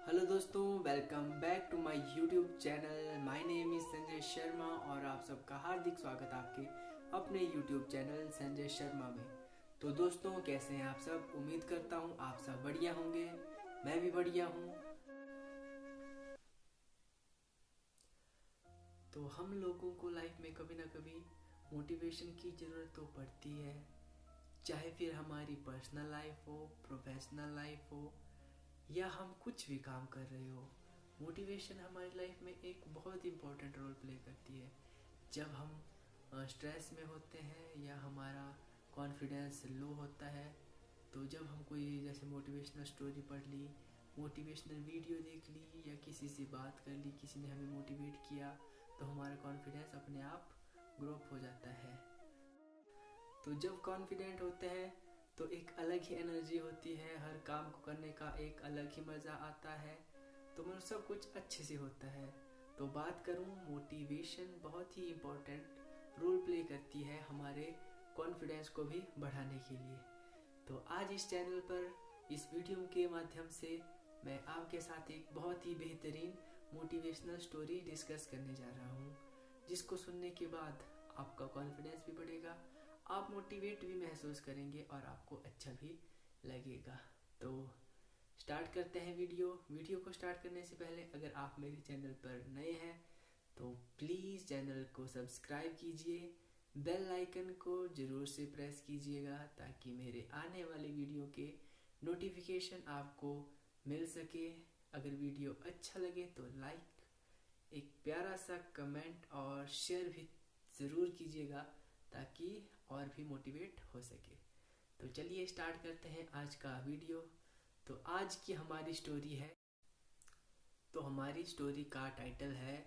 Hello दोस्तों, welcome back to my YouTube channel. My name is Sanjay Sharma और आप सबका हार्दिक स्वागत आपके अपने यूट्यूब चैनल संजय शर्मा में। तो दोस्तों, कैसे हैं आप सब? उम्मीद करता हूँ आप सब बढ़िया होंगे। मैं भी बढ़िया हूँ। तो हम लोगों को लाइफ में कभी ना कभी मोटिवेशन की ज़रूरत तो पड़ती है, चाहे फिर हमारी पर्सनल लाइफ हो, प्रोफेशनल लाइफ हो, या हम कुछ भी काम कर रहे हो। मोटिवेशन हमारी लाइफ में एक बहुत इम्पोर्टेंट रोल प्ले करती है। जब हम स्ट्रेस में होते हैं या हमारा कॉन्फिडेंस लो होता है, तो जब हम कोई जैसे मोटिवेशनल स्टोरी पढ़ ली, मोटिवेशनल वीडियो देख ली, या किसी से बात कर ली, किसी ने हमें मोटिवेट किया, तो हमारा कॉन्फिडेंस अपने आप ग्रो अप हो जाता है। तो जब कॉन्फिडेंट होते हैं तो एक अलग ही एनर्जी होती है, हर काम को करने का एक अलग ही मज़ा आता है। तो मतलब सब कुछ अच्छे से होता है। तो बात करूँ, मोटिवेशन बहुत ही इम्पोर्टेंट रोल प्ले करती है हमारे कॉन्फिडेंस को भी बढ़ाने के लिए। तो आज इस चैनल पर इस वीडियो के माध्यम से मैं आपके साथ एक बहुत ही बेहतरीन मोटिवेशनल स्टोरी डिस्कस करने जा रहा हूँ, जिसको सुनने के बाद आपका कॉन्फिडेंस भी बढ़ेगा, आप मोटिवेट भी महसूस करेंगे और आपको अच्छा भी लगेगा। तो स्टार्ट करते हैं वीडियो को स्टार्ट करने से पहले अगर आप मेरे चैनल पर नए हैं तो प्लीज़ चैनल को सब्सक्राइब कीजिए, बेल आइकन को ज़रूर से प्रेस कीजिएगा ताकि मेरे आने वाले वीडियो के नोटिफिकेशन आपको मिल सके। अगर वीडियो अच्छा लगे तो लाइक, एक प्यारा सा कमेंट और शेयर भी ज़रूर कीजिएगा ताकि और भी मोटिवेट हो सके। तो चलिए स्टार्ट करते हैं आज का वीडियो। तो आज की हमारी स्टोरी है, तो हमारी स्टोरी का टाइटल है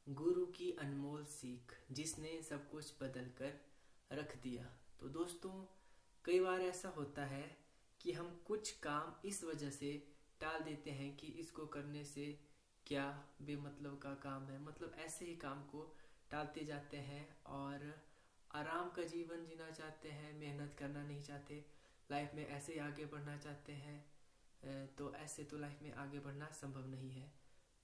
गुरु की अनमोल सीख जिसने सब कुछ बदल कर रख दिया। तो दोस्तों, कई बार ऐसा होता है कि हम कुछ काम इस वजह से टाल देते हैं कि इसको करने से क्या बेमतलब का काम है, मतलब ऐसे ही काम को टालते जाते हैं और आराम का जीवन जीना चाहते हैं, मेहनत करना नहीं चाहते, लाइफ में ऐसे ही आगे बढ़ना चाहते हैं। तो ऐसे तो लाइफ में आगे बढ़ना संभव नहीं है।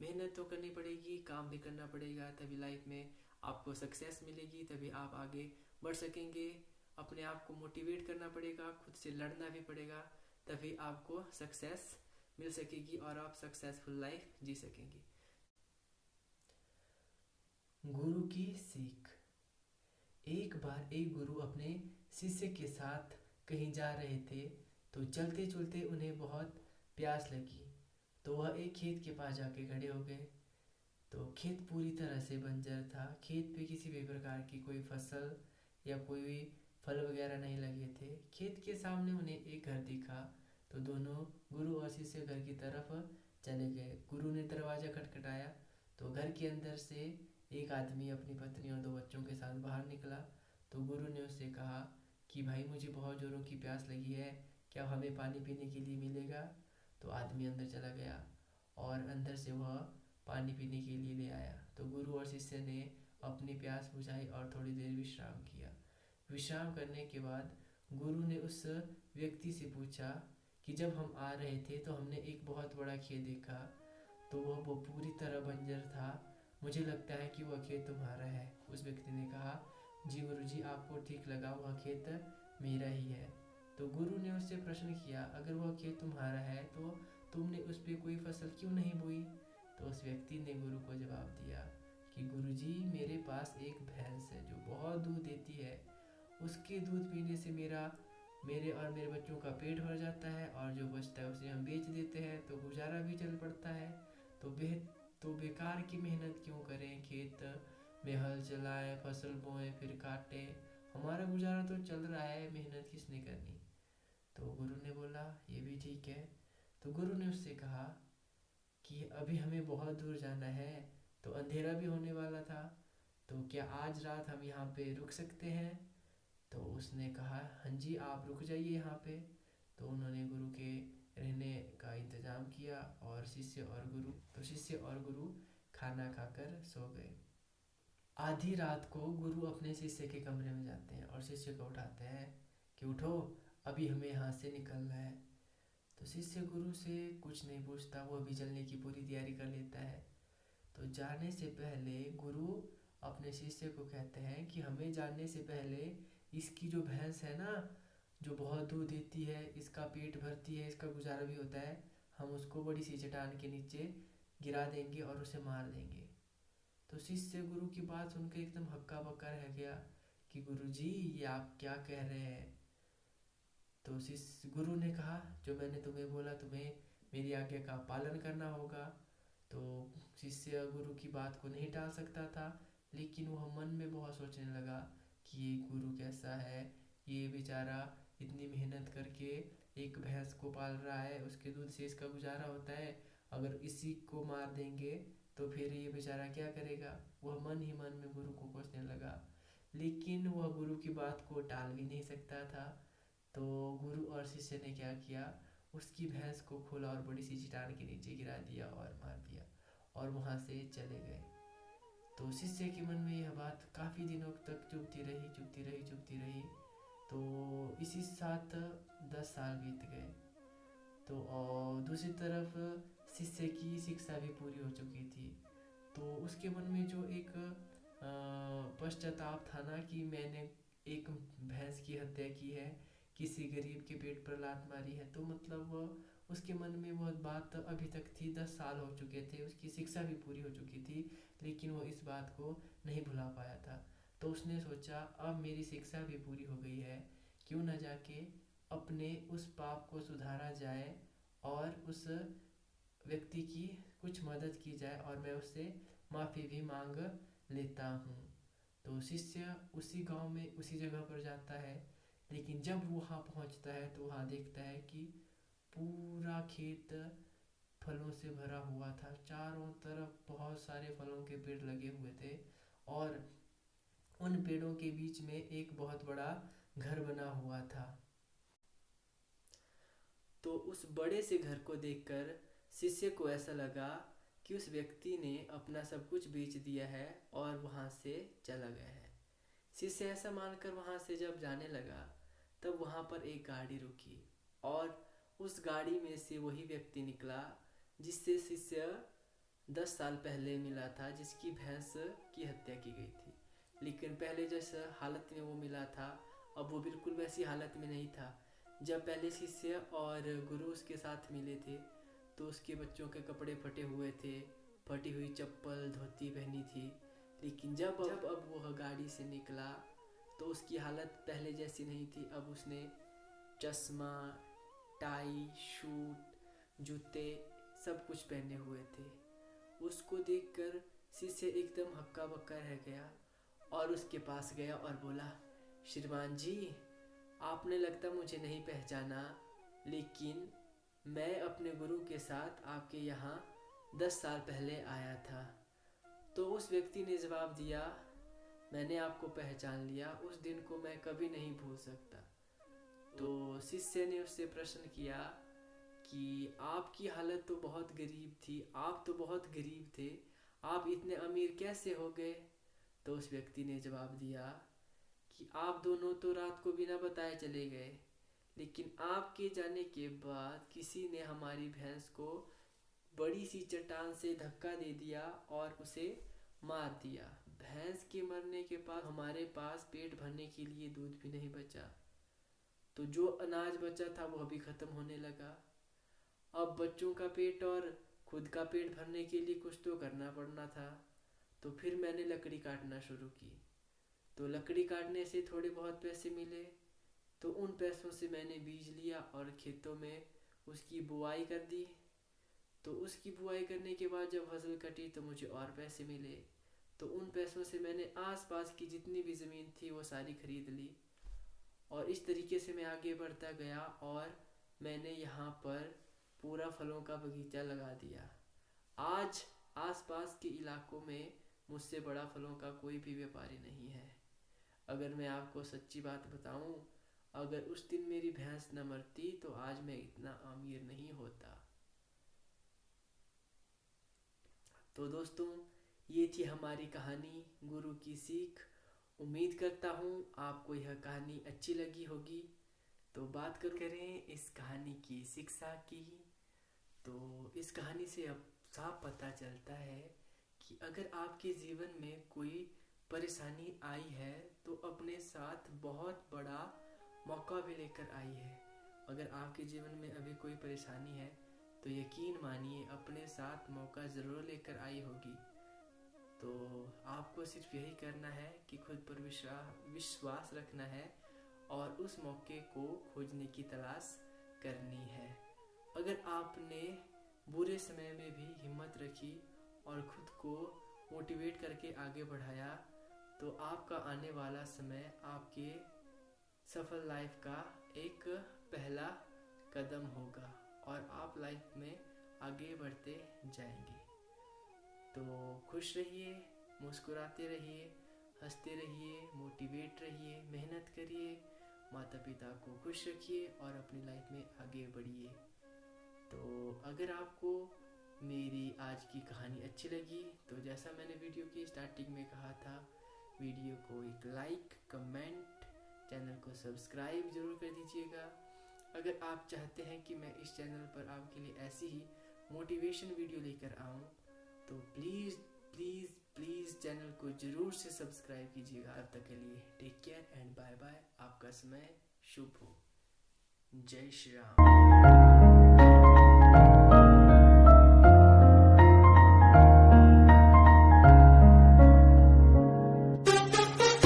मेहनत तो करनी पड़ेगी, काम भी करना पड़ेगा, तभी लाइफ में आपको सक्सेस मिलेगी, तभी आप आगे बढ़ सकेंगे। अपने आप को मोटिवेट करना पड़ेगा, खुद से लड़ना भी पड़ेगा, तभी आपको सक्सेस मिल सकेगी और आप सक्सेसफुल लाइफ जी सकेंगे। गुरु की सीख। एक बार एक गुरु अपने शिष्य के साथ कहीं जा रहे थे, तो चलते चलते उन्हें बहुत प्यास लगी। तो वह एक खेत के पास जाके खड़े हो गए। तो खेत पूरी तरह से बंजर था, खेत पे किसी भी प्रकार की कोई फसल या कोई भी फल वगैरह नहीं लगे थे। खेत के सामने उन्हें एक घर दिखा, तो दोनों गुरु और शिष्य घर की तरफ चले गए। गुरु ने दरवाज़ा खटखटाया, तो घर के अंदर से एक आदमी अपनी पत्नी और 2 बच्चों के साथ बाहर निकला। तो गुरु ने उससे कहा कि भाई, मुझे बहुत ज़ोरों की प्यास लगी है, क्या हमें पानी पीने के लिए मिलेगा? तो आदमी अंदर चला गया और अंदर से वह पानी पीने के लिए ले आया। तो गुरु और शिष्य ने अपनी प्यास बुझाई और थोड़ी देर विश्राम किया। विश्राम करने के बाद गुरु ने उस व्यक्ति से पूछा कि जब हम आ रहे थे तो हमने एक बहुत बड़ा खेत देखा, तो वो पूरी तरह बंजर था, मुझे लगता है कि वह खेत तुम्हारा है। उस व्यक्ति ने कहा, जी गुरुजी, आपको ठीक लगा, वह खेत मेरा ही है। तो गुरु ने उससे प्रश्न किया, अगर वह खेत तुम्हारा है तो तुमने उस पर कोई फसल क्यों नहीं बोई? तो उस व्यक्ति ने गुरु को जवाब दिया कि गुरुजी, मेरे पास एक भैंस है जो बहुत दूध देती है, उसके दूध पीने से मेरे और मेरे बच्चों का पेट भर जाता है, और जो बचता है उसे हम बेच देते हैं तो गुजारा भी चल पड़ता है। तो बेकार की मेहनत क्यों करें, खेत में हल चलाएं, फसल बोएं, फिर काटें, हमारा गुजारा तो चल रहा है, मेहनत किसने करनी? तो गुरु ने बोला, ये भी ठीक है। तो गुरु ने उससे कहा कि अभी हमें बहुत दूर जाना है, तो अंधेरा भी होने वाला था, तो क्या आज रात हम यहाँ पे रुक सकते हैं? तो उसने कहा, हाँ जी, आप रुक जाइए यहाँ पे। तो उन्होंने गुरु के रहने का इंतज़ाम किया और शिष्य और गुरु खाना खाकर सो गए। आधी रात को गुरु अपने शिष्य के कमरे में जाते हैं और शिष्य को उठाते हैं कि उठो, अभी हमें यहाँ से निकलना है। तो शिष्य गुरु से कुछ नहीं पूछता, वो अभी चलने की पूरी तैयारी कर लेता है। तो जाने से पहले गुरु अपने शिष्य को कहते हैं कि हमें जाने से पहले इसकी जो भैंस है ना, जो बहुत दूध देती है, इसका पेट भरती है, इसका गुजारा भी होता है, हम उसको बड़ी सी चट्टान के नीचे गिरा देंगे और उसे मार देंगे। तो शिष्य गुरु की बात सुनकर एकदम हक्का बक्का रह गया कि गुरु जी ये आप क्या कह रहे हैं। तो शिष्य गुरु ने कहा, जो मैंने तुम्हें बोला तुम्हें मेरी आज्ञा का पालन करना होगा। तो शिष्य गुरु की बात को नहीं टाल सकता था, लेकिन वह मन में बहुत सोचने लगा कि ये गुरु कैसा है, ये बेचारा इतनी मेहनत करके एक भैंस को पाल रहा है, उसके दूध से इसका गुजारा होता है, अगर इसी को मार देंगे तो फिर ये बेचारा क्या करेगा। वह मन ही मन में गुरु को कोसने लगा, लेकिन वह गुरु की बात को टाल भी नहीं सकता था। तो गुरु और शिष्य ने क्या किया, उसकी भैंस को खोला और बड़ी सी चट्टान के नीचे गिरा दिया और मार दिया और वहाँ से चले गए। तो शिष्य के मन में यह बात काफ़ी दिनों तक चुभती रही। तो इसी साथ 10 साल बीत गए। तो और दूसरी तरफ शिष्य की शिक्षा भी पूरी हो चुकी थी। तो उसके मन में जो एक पश्चाताप था ना कि मैंने एक भैंस की हत्या की है, किसी गरीब के पेट पर लात मारी है, तो मतलब उसके मन में वह बात अभी तक थी। 10 साल हो चुके थे, उसकी शिक्षा भी पूरी हो चुकी थी, लेकिन वो इस बात को नहीं भुला पाया था। तो उसने सोचा अब मेरी शिक्षा भी पूरी हो गई है, क्यों न जाके अपने उस पाप को सुधारा जाए और उस व्यक्ति की कुछ मदद की जाए और मैं उससे माफ़ी भी मांग लेता हूँ। तो शिष्य उसी गांव में उसी जगह पर जाता है, लेकिन जब वो वहाँ पहुँचता है तो वहाँ देखता है कि पूरा खेत फलों से भरा हुआ था। चारों तरफ बहुत सारे फलों के पेड़ लगे हुए थे और उन पेड़ों के बीच में एक बहुत बड़ा घर बना हुआ था। तो उस बड़े से घर को देखकर शिष्य को ऐसा लगा कि उस व्यक्ति ने अपना सब कुछ बेच दिया है और वहाँ से चला गया है। शिष्य ऐसा मानकर वहाँ से जब जाने लगा, तब वहाँ पर एक गाड़ी रुकी और उस गाड़ी में से वही व्यक्ति निकला जिससे शिष्य 10 साल पहले मिला था, जिसकी भैंस की हत्या की गई थी। लेकिन पहले जिस हालत में वो मिला था, अब वो बिल्कुल वैसी हालत में नहीं था। जब पहले शिष्य और गुरु उसके साथ मिले थे तो उसके बच्चों के कपड़े फटे हुए थे, फटी हुई चप्पल धोती पहनी थी। लेकिन जब अब वह गाड़ी से निकला तो उसकी हालत पहले जैसी नहीं थी। अब उसने चश्मा, टाई, शूट, जूते सब कुछ पहने हुए थे। उसको देखकर शिष्य एकदम हक्का बक्का रह गया और उसके पास गया और बोला, श्रीमान जी, आपने लगता मुझे नहीं पहचाना, लेकिन मैं अपने गुरु के साथ आपके यहाँ 10 साल पहले आया था। तो उस व्यक्ति ने जवाब दिया, मैंने आपको पहचान लिया, उस दिन को मैं कभी नहीं भूल सकता। तो शिष्य ने उससे प्रश्न किया कि आपकी हालत तो बहुत गरीब थी, आप तो बहुत गरीब थे, आप इतने अमीर कैसे हो गए। तो उस व्यक्ति ने जवाब दिया कि आप दोनों तो रात को बिना बताए चले गए, लेकिन आपके जाने के बाद किसी ने हमारी भैंस को बड़ी सी चट्टान से धक्का दे दिया और उसे मार दिया। भैंस के मरने के बाद हमारे पास पेट भरने के लिए दूध भी नहीं बचा, तो जो अनाज बचा था वह भी खत्म होने लगा। अब बच्चों का पेट और खुद का पेट भरने के लिए कुछ तो करना पड़ना था। तो फिर मैंने लकड़ी काटना शुरू की। तो लकड़ी काटने से थोड़े बहुत पैसे मिले, तो उन पैसों से मैंने बीज लिया और खेतों में उसकी बुआई कर दी। तो उसकी बुआई करने के बाद जब फसल कटी तो मुझे और पैसे मिले, तो उन पैसों से मैंने आसपास की जितनी भी ज़मीन थी वो सारी खरीद ली। और इस तरीके से मैं आगे बढ़ता गया और मैंने यहाँ पर पूरा फलों का बगीचा लगा दिया। आज आसपास के इलाकों में मुझसे बड़ा फलों का कोई भी व्यापारी नहीं है। अगर मैं आपको सच्ची बात बताऊं, अगर उस दिन मेरी भैंस न मरती तो आज मैं इतना अमीर नहीं होता। तो दोस्तों, ये थी हमारी कहानी गुरु की सीख। उम्मीद करता हूँ आपको यह कहानी अच्छी लगी होगी। तो बात करें इस कहानी की शिक्षा की, तो इस कहानी से अब साफ पता चलता है कि अगर आपके जीवन में कोई परेशानी आई है तो अपने साथ बहुत बड़ा मौका भी लेकर आई है। अगर आपके जीवन में अभी कोई परेशानी है तो यकीन मानिए अपने साथ मौका ज़रूर लेकर आई होगी। तो आपको सिर्फ यही करना है कि खुद पर विश्वास रखना है और उस मौके को खोजने की तलाश करनी है। अगर आपने बुरे समय में भी हिम्मत रखी और खुद को मोटिवेट करके आगे बढ़ाया तो आपका आने वाला समय आपके सफल लाइफ का एक पहला कदम होगा और आप लाइफ में आगे बढ़ते जाएंगे। तो खुश रहिए, मुस्कुराते रहिए, हंसते रहिए, मोटिवेट रहिए, मेहनत करिए, माता पिता को खुश रखिए और अपनी लाइफ में आगे बढ़िए। तो अगर आपको मेरी आज की कहानी अच्छी लगी तो जैसा मैंने वीडियो की स्टार्टिंग में कहा था, वीडियो को एक लाइक, कमेंट, चैनल को सब्सक्राइब जरूर कर दीजिएगा। अगर आप चाहते हैं कि मैं इस चैनल पर आपके लिए ऐसी ही मोटिवेशन वीडियो लेकर आऊँ तो प्लीज़ प्लीज़ प्लीज़ चैनल को ज़रूर से सब्सक्राइब कीजिएगा। तब तक के लिए take care and bye bye. आपका समय शुभ हो। जय श्री राम।